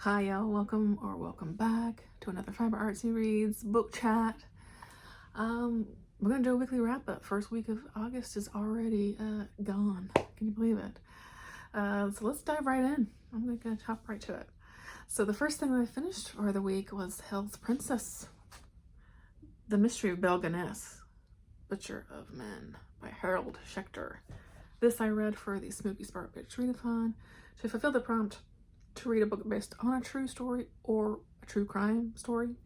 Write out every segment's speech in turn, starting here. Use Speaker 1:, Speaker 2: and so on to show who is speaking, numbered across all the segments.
Speaker 1: Hi y'all, welcome back to another Fiberartsy Reads book chat. We're gonna do a weekly wrap up. First week of August is already gone. Can you believe it? So let's dive right in. I'm gonna hop right to it. So the first thing that I finished for the week was Hell's Princess, The Mystery of Belle Gunness, Butcher of Men by Harold Schechter. This I read for the Smoky Spark Bitch Readathon to fulfill the prompt to read a book based on a true story or a true crime story.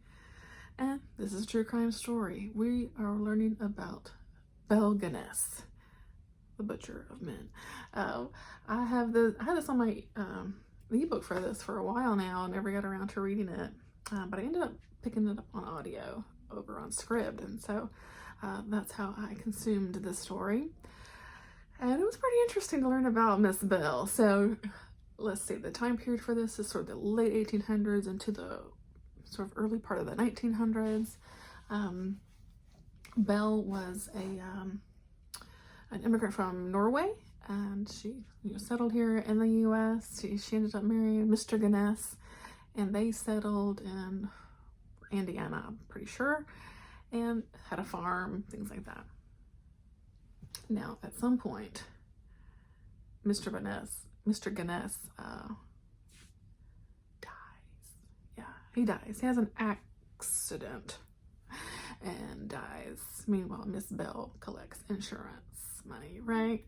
Speaker 1: And this is a true crime story. We are learning about Belle Gunness, the Butcher of Men. I had this on my ebook for this for a while now. I never got around to reading it, but I ended up picking it up on audio over on Scribd, and so that's how I consumed this story. And it was pretty interesting to learn about Miss Belle. So let's see, the time period for this is sort of the late 1800s into the sort of early part of the 1900s. Belle was an immigrant from Norway, and she settled here in the U.S. She ended up marrying Mr. Gunness, and they settled in Indiana, I'm pretty sure, and had a farm, things like that. Now, at some point, Mr. Gunness dies. Yeah, he dies. He has an accident and dies. Meanwhile, Miss Belle collects insurance money, right?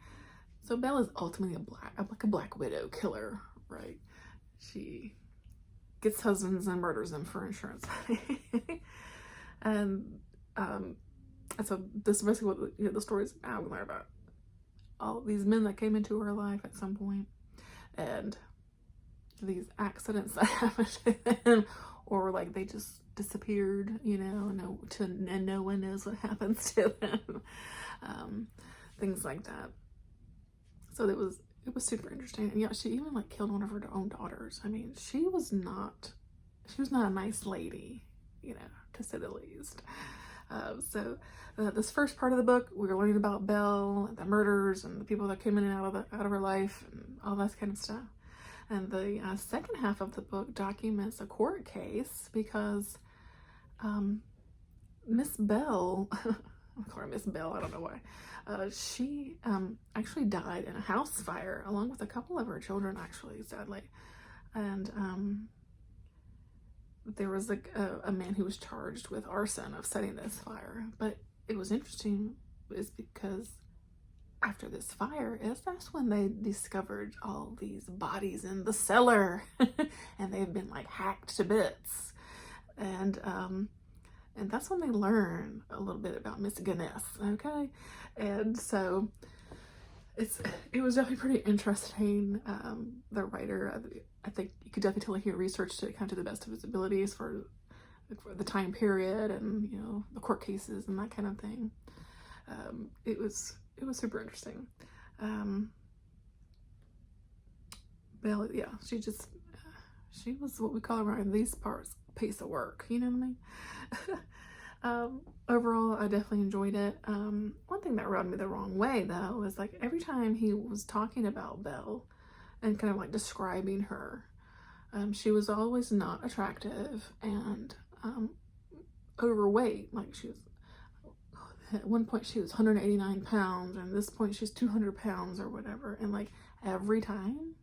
Speaker 1: So Belle is ultimately a black widow killer, right? She gets husbands and murders them for insurance money. And so this is basically what the story is about. We learn about all of these men that came into her life at some point, and these accidents that happened to them, or like they just disappeared, and no one knows what happens to them. Things like that. So it was super interesting. And yeah, she even like killed one of her own daughters. I mean, she was not a nice lady, to say the least. So this first part of the book, we were learning about Belle, the murders, and the people that came in and out of her life, and all that kind of stuff. And the second half of the book documents a court case because Miss Belle, I call her Miss Belle, I don't know why, she actually died in a house fire along with a couple of her children, actually, sadly. And there was a man who was charged with arson of setting this fire. But it was interesting is because after this fire that's when they discovered all these bodies in the cellar and they've been like hacked to bits. And that's when they learn a little bit about Miss Gunness, okay? And so it was definitely pretty interesting. The writer, I think you could definitely tell he researched it kind of to the best of his abilities for the time period and the court cases and that kind of thing. It was super interesting. Belle, yeah, she was what we call around these parts a piece of work. You know what I mean? Overall, I definitely enjoyed it. One thing that rubbed me the wrong way, though, is like every time he was talking about Belle and kind of like describing her, she was always not attractive and overweight. Like at one point she was 189 pounds, and at this point she's 200 pounds or whatever. And like every time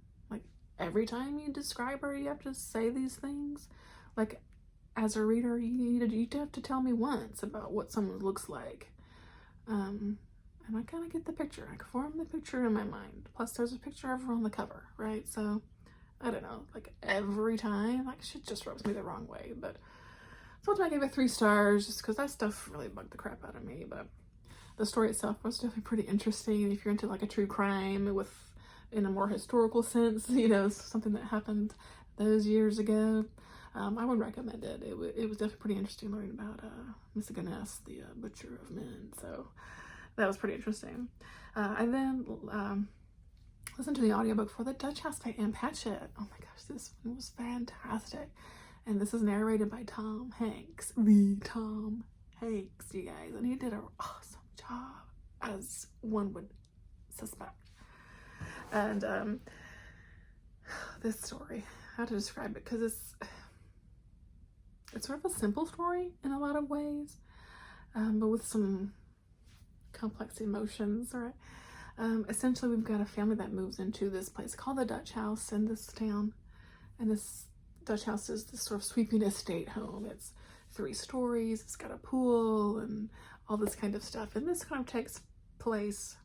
Speaker 1: you describe her, you have to say these things. Like, as a reader, you have to tell me once about what someone looks like. And I kind of get the picture. I can form the picture in my mind. Plus, there's a picture of her on the cover, right? So, I don't know. Like, every time, like, shit just rubs me the wrong way. But, so I gave it 3 stars just because that stuff really bugged the crap out of me. But the story itself was definitely pretty interesting. If you're into, like, a true crime in a more historical sense, something that happened those years ago, I would recommend it. It was definitely pretty interesting learning about Miss Gunness, the Butcher of Men. So that was pretty interesting. I then listened to the audiobook for The Dutch House by Ann Patchett. Oh my gosh, this one was fantastic. And this is narrated by Tom Hanks, the Tom Hanks, you guys. And he did an awesome job, as one would suspect. And this story, how to describe it, because it's sort of a simple story in a lot of ways, but with some complex emotions, right? Essentially, we've got a family that moves into this place called the Dutch House in this town. And this Dutch house is this sort of sweeping estate home. It's 3 stories, it's got a pool and all this kind of stuff. And this kind of takes place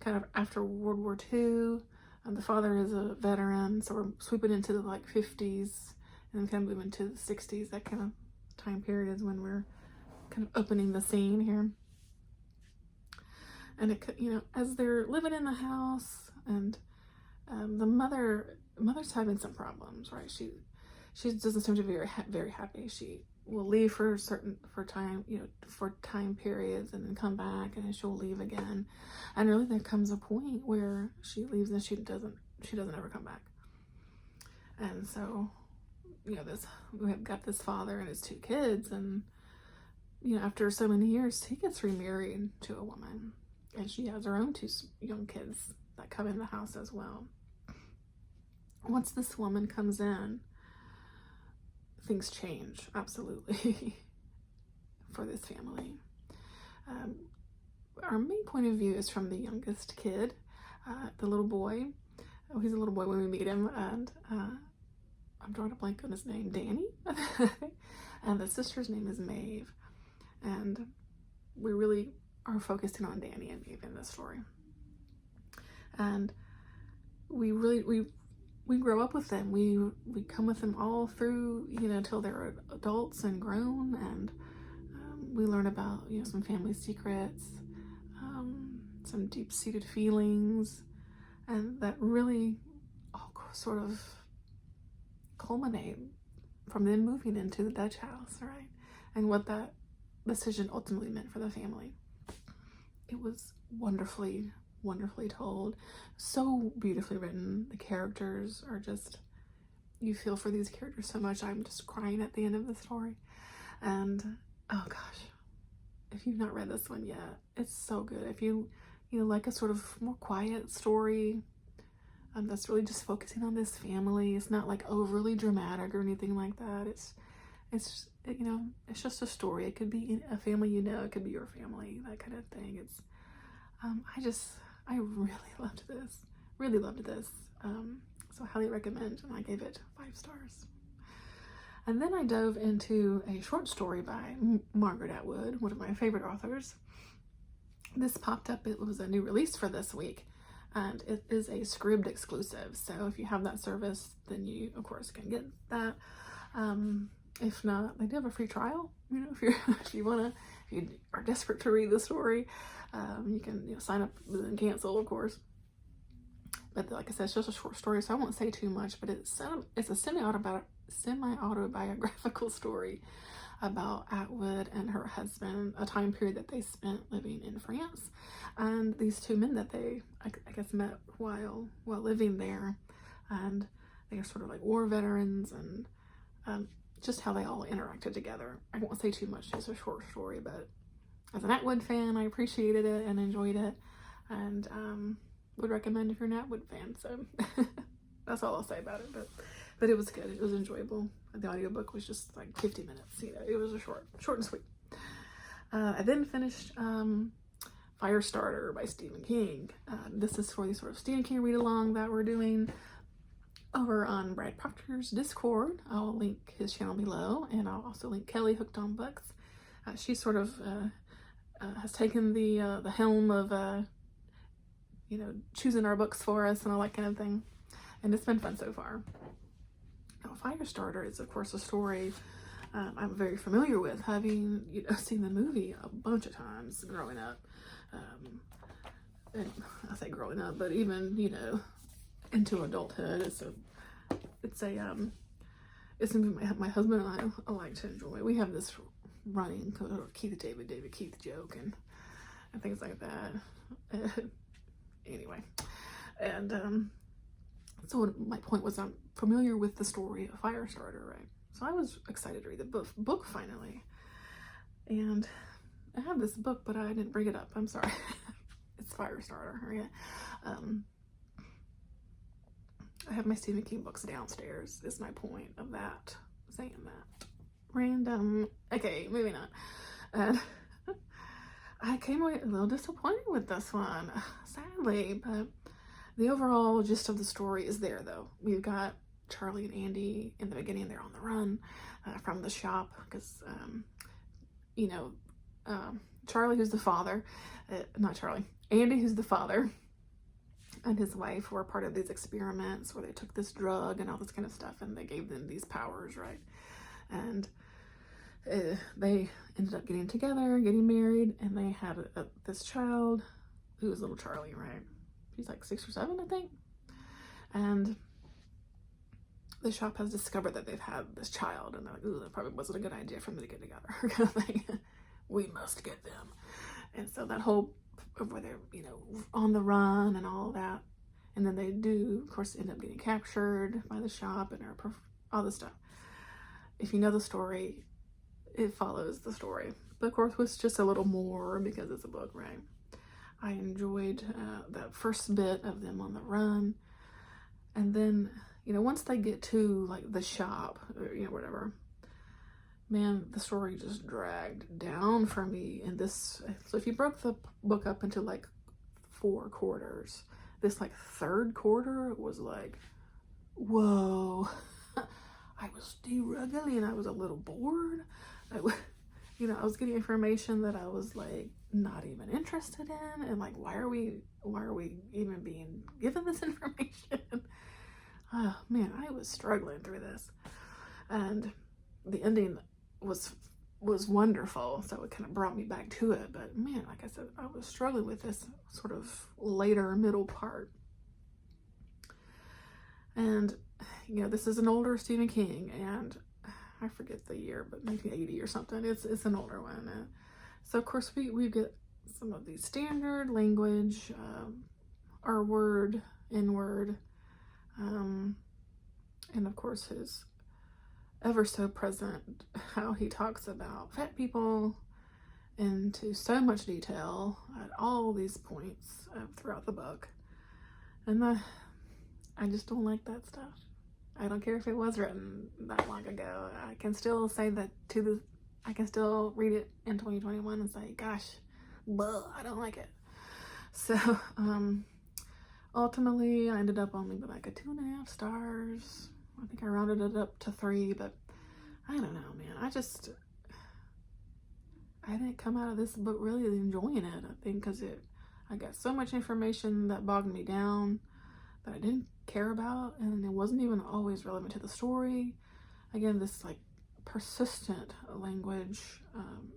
Speaker 1: kind of after World War II. And the father is a veteran, so we're sweeping into the like 50s and then kind of moving to the 60s. That kind of time period is when we're kind of opening the scene here. And it, you know, as they're living in the house, and the mother's having some problems, right? She doesn't seem to be very happy. She will leave for time, you know, for time periods, and then come back, and then she'll leave again. And really, there comes a point where she leaves and she doesn't ever come back. And so, you know, we've got this father and his 2 kids, and you know, after so many years, he gets remarried to a woman. And she has her own 2 young kids that come in the house as well. Once this woman comes in, things change, absolutely, for this family. Our main point of view is from the youngest kid, the little boy. Oh, he's a little boy when we meet him, and I'm drawing a blank on his name, Danny. And the sister's name is Maeve. And we really are focusing on Danny and Maeve in this story. And we grow up with them. We come with them all through, you know, till they're adults and grown, and we learn about, you know, some family secrets, some deep-seated feelings, and that really all sort of culminate from them moving into the Dutch house, right? And what that decision ultimately meant for the family. It was wonderfully told, so beautifully written. The characters are just, you feel for these characters so much. I'm just crying at the end of the story. And oh gosh, if you've not read this one yet, it's so good. If you like a sort of more quiet story that's really just focusing on this family, it's not like overly dramatic or anything like that. It's you know, it's just a story. It could be a family, you know, it could be your family, that kind of thing. It's I really loved this. So I highly recommend, and I gave it 5 stars. And then I dove into a short story by Margaret Atwood, one of my favorite authors. This popped up, it was a new release for this week, and it is a Scribd exclusive. So if you have that service, then you of course can get that. If not, they do have a free trial. You know, if you are desperate to read the story, you can, you know, sign up and cancel, of course. But like I said, it's just a short story, so I won't say too much. But it's a semi-autobiographical story about Atwood and her husband, a time period that they spent living in France, and these 2 men that they, I guess, met while living there, and they are sort of like war veterans, and just how they all interacted together. I won't say too much, just a short story, but as an Atwood fan, I appreciated it and enjoyed it, and would recommend if you're an Atwood fan. So that's all I'll say about it, but it was good. It was enjoyable. The audiobook was just like 50 minutes, you know, it was a short and sweet. I then finished Firestarter by Stephen King. This is for the sort of Stephen King read-along that we're doing over on Brad Proctor's Discord. I'll link his channel below, and I'll also link Kelly, Hooked on Books. She sort of has taken the helm of you know, choosing our books for us and all that kind of thing, and it's been fun so far. Now, Firestarter is of course a story I'm very familiar with, having, you know, seen the movie a bunch of times growing up. And I say growing up, but even, you know, into adulthood. It's something my husband and I like to enjoy. We have this running David Keith joke and things like that. Anyway, and so my point was, I'm familiar with the story of Firestarter, right? So I was excited to read the book finally, and I have this book, but I didn't bring it up. I'm sorry. It's Firestarter, right? I have my Stephen King books downstairs, is my point of that, saying that. Random. Okay, moving on. And I came away a little disappointed with this one, sadly, but the overall gist of the story is there, though. We've got Charlie and Andy in the beginning. They're on the run from the shop because, you know, Charlie, who's the father, not Charlie, Andy, who's the father, and his wife were part of these experiments where they took this drug and all this kind of stuff, and they gave them these powers, right? And they ended up getting together, getting married, and they had this child who was little Charlie, right? He's like 6 or 7, I think. And the shop has discovered that they've had this child, and they're like, ooh, that probably wasn't a good idea for them to get together, kind of thing. We must get them. And so that whole, where they're, you know, on the run and all that. And then they do, of course, end up getting captured by the shop and all this stuff. If you know the story, it follows the story. But of course, with just a little more because it's a book, right? I enjoyed that first bit of them on the run. And then, you know, once they get to like the shop, or, you know, whatever, man, the story just dragged down for me. And this, so if you broke the book up into like 4 quarters, this like 3rd quarter was like, whoa. I was deregulating. I was a little bored. You know, I was getting information that I was like not even interested in, and like, why are we even being given this information? Oh man, I was struggling through this, and the ending was wonderful, so it kind of brought me back to it. But man, like I said, I was struggling with this sort of later middle part, and you know, this is an older Stephen King, and I forget the year, but maybe 80 or something. It's an older one. So of course we get some of the standard language, R word, N word, and of course his ever so present how he talks about fat people into so much detail at all these points throughout the book. And I just don't like that stuff. I don't care if it was written that long ago. I can still say that I can still read it in 2021 and say, gosh, blah, I don't like it. So, ultimately, I ended up only with like a 2.5 stars. I think I rounded it up to 3, but I don't know, man. I didn't come out of this book really enjoying it. I think because I got so much information that bogged me down that I didn't care about, and it wasn't even always relevant to the story. Again, this like persistent language,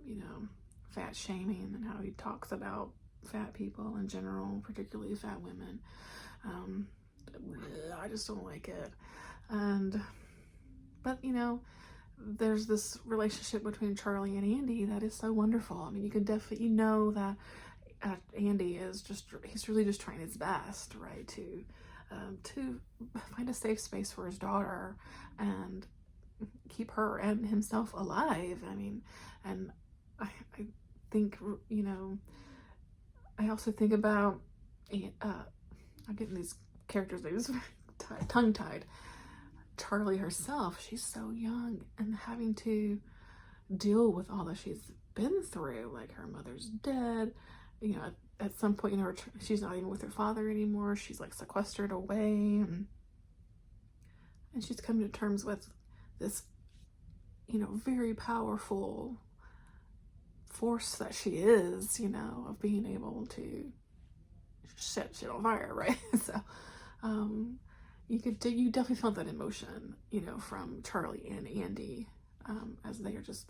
Speaker 1: you know, fat shaming, and how he talks about fat people in general, particularly fat women. I just don't like it. But you know, there's this relationship between Charlie and Andy that is so wonderful. I mean, you can definitely, you know, that Andy is he's really just trying his best, right, to find a safe space for his daughter and keep her and himself alive. I mean, and I think, you know, I also think about, I'm getting these characters' names tongue-tied. Charlie herself, she's so young and having to deal with all that she's been through. Like, her mother's dead, you know, at some point, you know, she's not even with her father anymore. She's like sequestered away, and she's coming to terms with this, you know, very powerful force that she is, you know, of being able to set shit on fire, right? So, you definitely felt that emotion, you know, from Charlie and Andy, as they are just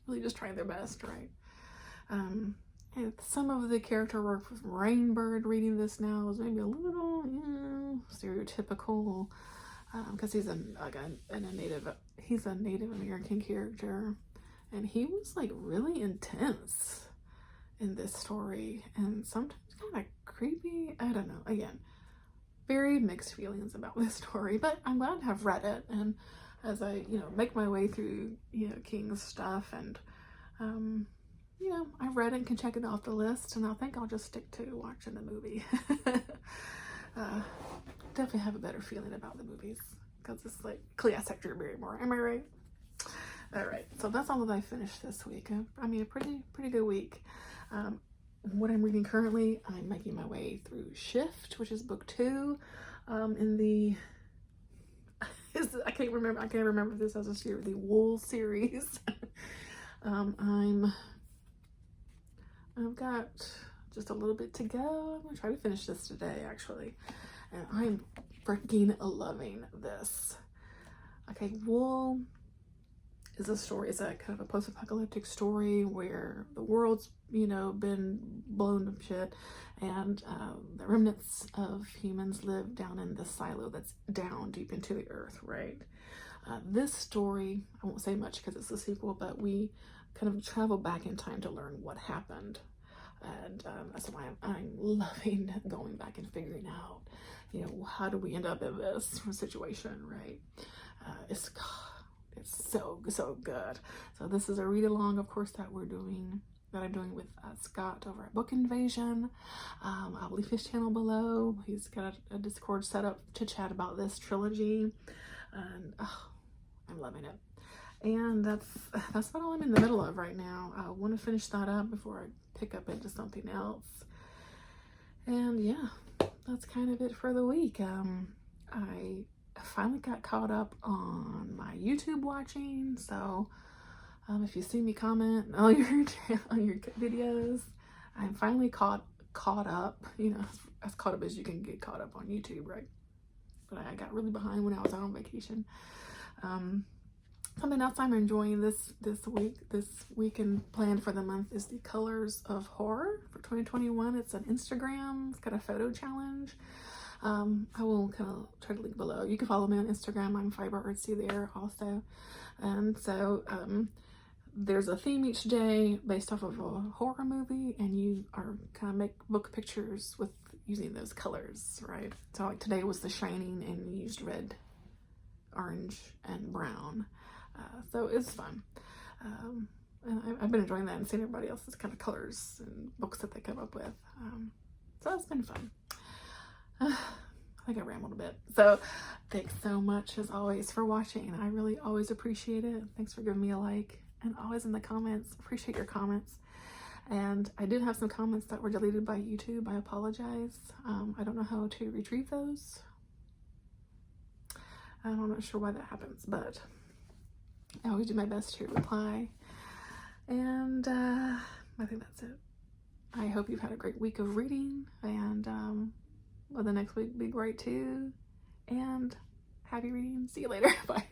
Speaker 1: really just trying their best, right? And some of the character work from Rainbird reading this now is maybe a little, you know, stereotypical, because he's a Native American character, and he was like really intense in this story, and sometimes kind of creepy. I don't know. Again, very mixed feelings about this story, but I'm glad to have read it. And as I, you know, make my way through, you know, King's stuff, and you know, I've read it and can check it off the list, and I think I'll just stick to watching the movie. definitely have a better feeling about the movies because it's like classic Drew Barrymore. Am I right? All right, so that's all that I finished this week. I mean, a pretty good week. What I'm reading currently, I'm making my way through Shift, which is book 2 in the I can't remember this as a series, the Wool series. I've got just a little bit to go. I'm gonna try to finish this today, actually, and I'm freaking loving this. Okay, Wool is a story. It's a kind of a post-apocalyptic story where the world's, been blown to shit, and the remnants of humans live down in this silo that's down deep into the earth, right? This story, I won't say much because it's a sequel, but we kind of travel back in time to learn what happened. And that's why I'm loving going back and figuring out, how do we end up in this situation, right? It's so good. So this is a read along, of course, that I'm doing with Scott over at Book Invasion. I'll leave his channel below. He's got a Discord set up to chat about this trilogy, and I'm loving it. And that's about all I'm in the middle of right now. I want to finish that up before I pick up into something else. And yeah, that's kind of it for the week. I finally got caught up on my YouTube watching, so if you see me comment on your videos, I'm finally caught up, as caught up as you can get caught up on YouTube, right? But I got really behind when I was out on vacation. Something else I'm enjoying this week and planned for the month is the Colors of Horror for 2021. It's an Instagram, it's got a photo challenge. I will kind of try to link below. You can follow me on Instagram. I'm Fiberartsy there also. And so there's a theme each day based off of a horror movie, and you are kind of make book pictures with using those colors, right? So like today was The Shining, and you used red, orange, and brown. So it's fun. And I've been enjoying that and seeing everybody else's kind of colors and books that they come up with. So it's been fun. I think I rambled a bit. So thanks so much as always for watching. I really always appreciate it. Thanks for giving me a like, and always in the comments. Appreciate your comments. And I did have some comments that were deleted by YouTube. I apologize. I don't know how to retrieve those. I'm not sure why that happens, but I always do my best to reply. And I think that's it. I hope you've had a great week of reading, and well, the next week be great too. And happy reading. See you later. Bye.